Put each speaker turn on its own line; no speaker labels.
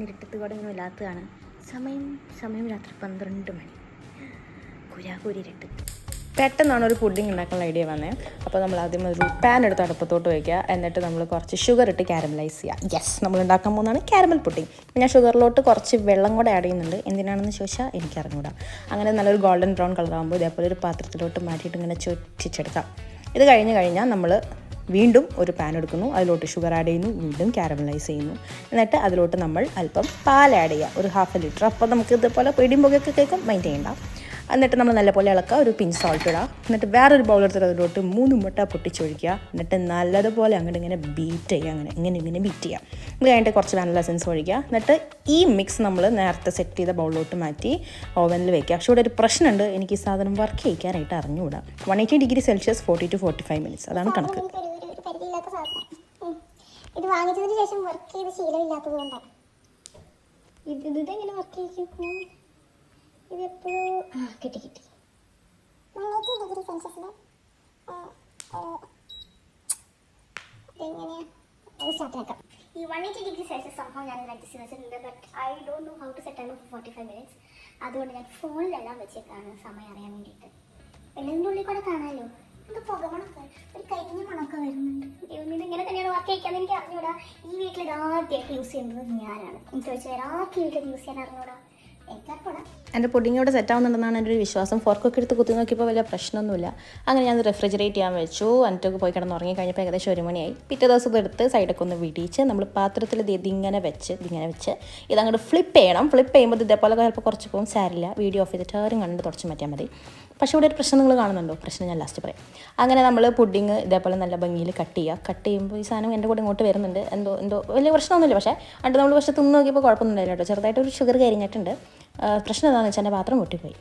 ഇരുട്ടത്തുകൂടെ ഇല്ലാത്തതാണ്. സമയം രാത്രി 12 മണി. കുരാകൂരിരുട്ട്.
പെട്ടെന്നാണ് ഒരു പുഡിംഗ് ഉണ്ടാക്കാനുള്ള ഐഡിയ വന്നത്. അപ്പോൾ നമ്മൾ ആദ്യം ഒരു പാൻ എടുത്ത് അടുപ്പത്തോട്ട് വയ്ക്കുക. എന്നിട്ട് നമ്മൾ കുറച്ച് ഷുഗർ ഇട്ട് കാരമലൈസ് ചെയ്യുക. യെസ്, നമ്മൾ ഉണ്ടാക്കാൻ പോകുന്നതാണ് കാരമൽ പുഡിംഗ്. ഞാൻ ഷുഗറിലോട്ട് കുറച്ച് വെള്ളം കൂടെ ആഡ് ചെയ്യുന്നുണ്ട്. എന്തിനാണെന്ന് ചോദിച്ചാൽ എനിക്കറിഞ്ഞൂടാ. അങ്ങനെ നല്ലൊരു ഗോൾഡൻ ബ്രൗൺ കളറാകുമ്പോൾ ഇതേപോലെ ഒരു പാത്രത്തിലോട്ട് മാറ്റിയിട്ട് ഇങ്ങനെ ചുറ്റിച്ചെടുക്കാം. ഇത് കഴിഞ്ഞാൽ നമ്മൾ വീണ്ടും ഒരു പാൻ എടുക്കുന്നു. അതിലോട്ട് ഷുഗർ ആഡ് ചെയ്യുന്നു. വീണ്ടും കാരമലൈസ് ചെയ്യുന്നു. എന്നിട്ട് അതിലോട്ട് നമ്മൾ അല്പം പാൽ ആഡ് ചെയ്യുക, ഒരു 1/2 ലിറ്റർ. അപ്പോൾ നമുക്ക് ഇതുപോലെ പേടിയും പുകയൊക്കെ കേൾക്കും, മൈൻഡ് ചെയ്യണ്ട. എന്നിട്ട് നമ്മൾ നല്ലപോലെ ഇളക്കുക, ഒരു പിഞ്ച് സോൾട്ട് ഇടുക. എന്നിട്ട് വേറൊരു ബൗൾ എടുത്തിട്ട് അതിലോട്ട് 3 മുട്ട പൊട്ടിച്ചൊഴിക്കുക. എന്നിട്ട് നല്ലതുപോലെ അങ്ങോട്ട് ഇങ്ങനെ ബീറ്റ് ചെയ്യുക, ഇങ്ങനെ ബീറ്റ് ചെയ്യുക. ഇത് കഴിഞ്ഞിട്ട് കുറച്ച് വാനില എസൻസ് ഒഴിക്കുക. എന്നിട്ട് ഈ മിക്സ് നമ്മൾ നേരത്തെ സെറ്റ് ചെയ്ത ബൗളിലോട്ട് മാറ്റി ഓവനിൽ വയ്ക്കുക. പക്ഷേ ഇവിടെ ഒരു പ്രശ്നമുണ്ട്, എനിക്ക് ഈ സാധനം വർക്ക് ചെയ്യിക്കാനായിട്ട് അറിഞ്ഞുകൂടാ. 180 ഡിഗ്രി സെൽഷ്യസ് 40 to 45 മിനിറ്റ്സ്, അതാണ് കണക്ക്.
ഇത് വാങ്ങിച്ചതിന് ശേഷം വർക്ക് ചെയ്ത് ശീലമില്ലാത്തത് കൊണ്ടാണ്. ഇതെങ്ങനെ വർക്ക് ചെയ്യിക്കും? ഇതെപ്പോഴും കിട്ടി 180 ഡിഗ്രി സെൽഷ്യസിൽ ഇതെങ്ങനെയാണ് സ്റ്റാർട്ടാക്കാം. ഈ 180 ഡിഗ്രി സെൽഷ്യസ് സംഭവം ഞാൻ അഡ്ജസ്റ്റ് വെച്ചിട്ടുണ്ട്. But I don't know how to set ആണ് 45 മിനിറ്റ്സ്. അതുകൊണ്ട് ഞാൻ ഫോണിലെല്ലാം വെച്ചേക്കാണ് സമയം അറിയാൻ വേണ്ടിയിട്ട്. എല്ലാത്തിൻ്റെ ഉള്ളിൽ കൂടെ കാണാമല്ലോ. ഇത് പുകമണൊക്കെ ഒരു കരിഞ്ഞ മണമൊക്കെ വരുന്നുണ്ട്. ഇതെങ്ങനെ തന്നെയാണ് വർക്ക് കഴിക്കാമെന്ന് എനിക്ക് അറിഞ്ഞൂടാ. ഈ വീട്ടിൽ ആദ്യമായിട്ട് യൂസ് ചെയ്യുന്നത് ഞാനാണ്. എനിക്ക് ചോദിച്ചാൽ ആർക്ക് വീട്ടിൽ യൂസ് ചെയ്യാൻ അറിഞ്ഞൂടാ.
എൻ്റെ പുഡിംഗ് ഇവിടെ സെറ്റ് ആവുന്നുണ്ടെന്നാണ് എൻ്റെ ഒരു വിശ്വാസം. ഫോർക്കൊക്കെ എടുത്ത് കുത്തി നോക്കിയപ്പോൾ വലിയ പ്രശ്നമൊന്നുമില്ല. അങ്ങനെ ഞാൻ റെഫ്രിജറേറ്റ് ചെയ്യാൻ വെച്ചു. എന്നിട്ടൊക്കെ പോയി കിടന്ന് ഉറങ്ങി കഴിഞ്ഞപ്പോൾ ഏകദേശം 1 മണിയായി. പിറ്റേ ദിവസം ഇതെടുത്ത് സൈഡൊക്കെ ഒന്ന് വിടിയിച്ച് നമ്മൾ പാത്രത്തിൽ ഇതിങ്ങനെ വെച്ച് ഇതങ്ങോട്ട് ഫ്ലിപ്പ് ചെയ്യണം. ഫ്ലിപ്പ് ചെയ്യുമ്പോൾ ഇതേപോലെ ചിലപ്പോൾ കുറച്ച് പോകും, സാരില്ല. വീഡിയോ ഓഫ് ചെയ്തിട്ട് ആരും കണ്ട് തുടച്ച് മാറ്റിയാൽ മതി. പക്ഷേ ഇവിടെ ഒരു പ്രശ്നം നിങ്ങൾ കാണുന്നുണ്ടോ? പ്രശ്നം ഞാൻ ലാസ്റ്റ് പറയാം. അങ്ങനെ നമ്മൾ പുഡിങ് ഇതേപോലെ നല്ല ഭംഗിയിൽ കട്ട് ചെയ്യുമ്പോൾ ഈ സാധനം എൻ്റെ കൂടെ ഇങ്ങോട്ട് വരുന്നുണ്ട്. എന്തോ വലിയ പ്രശ്നമൊന്നുമില്ല. പക്ഷേ നമ്മൾ തിന്ന് നോക്കിയപ്പോൾ കുഴപ്പമൊന്നും ഉണ്ടായില്ല കേട്ടോ. ചെറുതായിട്ടൊരു ഷുഗർ കരിഞ്ഞിട്ടുണ്ട്. പ്രശ്നം എന്താണെന്ന് വെച്ചാൽ എൻ്റെ പാത്രം പൊട്ടിപ്പോയി.